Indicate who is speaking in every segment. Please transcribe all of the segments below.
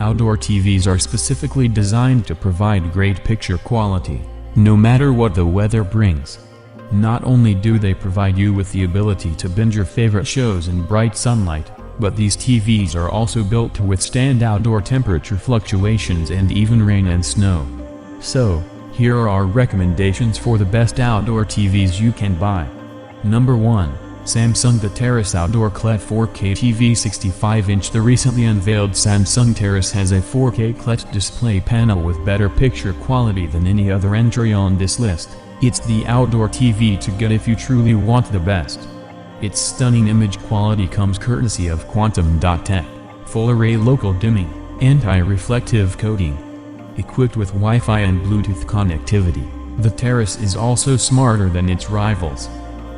Speaker 1: Outdoor TVs are specifically designed to provide great picture quality, no matter what the weather brings. Not only do they provide you with the ability to binge your favorite shows in bright sunlight, but these TVs are also built to withstand outdoor temperature fluctuations and even rain and snow. So, here are our recommendations for the best outdoor TVs you can buy. Number 1. Samsung The Terrace Outdoor QLED 4K TV 65-inch. The recently unveiled Samsung Terrace has a 4K QLED display panel with better picture quality than any other entry on this list. It's the outdoor TV to get if you truly want the best. Its stunning image quality comes courtesy of Quantum.Tech, full-array local dimming, anti-reflective coating. Equipped with Wi-Fi and Bluetooth connectivity, the Terrace is also smarter than its rivals.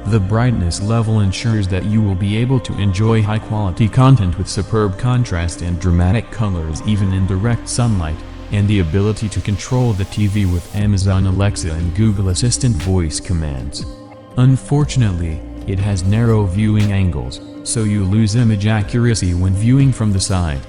Speaker 1: The brightness level ensures that you will be able to enjoy high-quality content with superb contrast and dramatic colors even in direct sunlight, and the ability to control the TV with Amazon Alexa and Google Assistant voice commands. Unfortunately, it has narrow viewing angles, so you lose image accuracy when viewing from the side.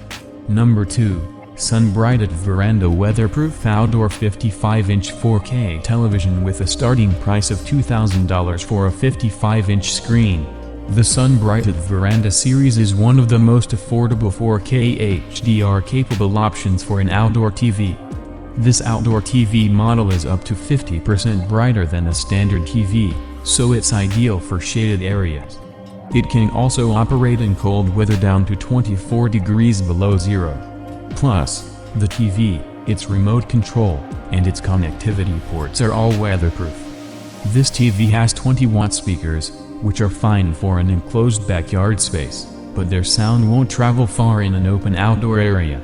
Speaker 1: Number 2. Sunbright at Veranda Weatherproof Outdoor 55-inch 4K television with a starting price of $2,000 for a 55-inch screen. The Sunbright at Veranda series is one of the most affordable 4K HDR-capable options for an outdoor TV. This outdoor TV model is up to 50% brighter than a standard TV, so it's ideal for shaded areas. It can also operate in cold weather down to 24 degrees below zero. Plus, the TV, its remote control, and its connectivity ports are all weatherproof. This TV has 20-watt speakers, which are fine for an enclosed backyard space, but their sound won't travel far in an open outdoor area.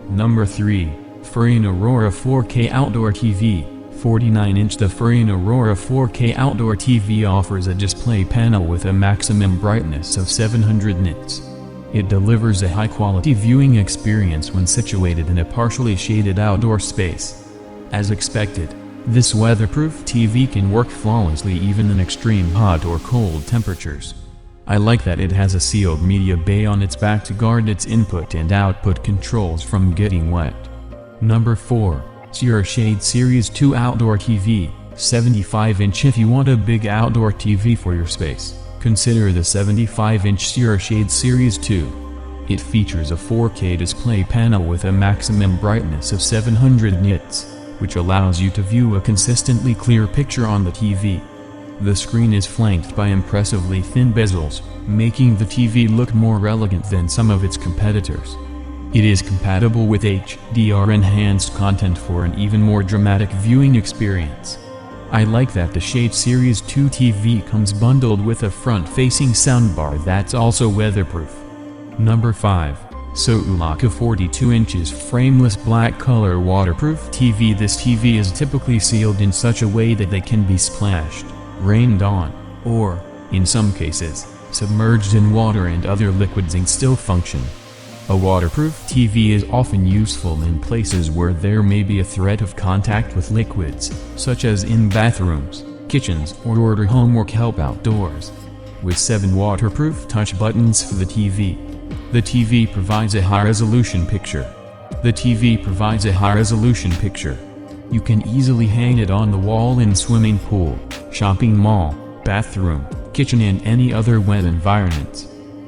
Speaker 1: Number 3. Furrion Aurora 4K Outdoor TV, 49-inch. The Furrion Aurora 4K Outdoor TV offers a display panel with a maximum brightness of 700 nits. It delivers a high-quality viewing experience when situated in a partially shaded outdoor space. As expected, this weatherproof TV can work flawlessly even in extreme hot or cold temperatures. I like that it has a sealed media bay on its back to guard its input and output controls from getting wet. Number 4. SureShade Series 2 Outdoor TV, 75-inch. If you want a big outdoor TV for your space, consider the 75-inch SureShade Series 2. It features a 4K display panel with a maximum brightness of 700 nits, which allows you to view a consistently clear picture on the TV. The screen is flanked by impressively thin bezels, making the TV look more elegant than some of its competitors. It is compatible with HDR-enhanced content for an even more dramatic viewing experience. I like that the Shade Series 2 TV comes bundled with a front-facing soundbar that's also weatherproof. Number 5. Soulaka 42 inches Frameless Black Color Waterproof TV. This TV is typically sealed in such a way that they can be splashed, rained on, or, in some cases, submerged in water and other liquids and still function. A waterproof TV is often useful in places where there may be a threat of contact with liquids, such as in bathrooms, kitchens, or homework help outdoors. With 7 waterproof touch buttons for the TV provides a high-resolution picture. You can easily hang it on the wall in swimming pool, shopping mall, bathroom, kitchen and any other wet environments.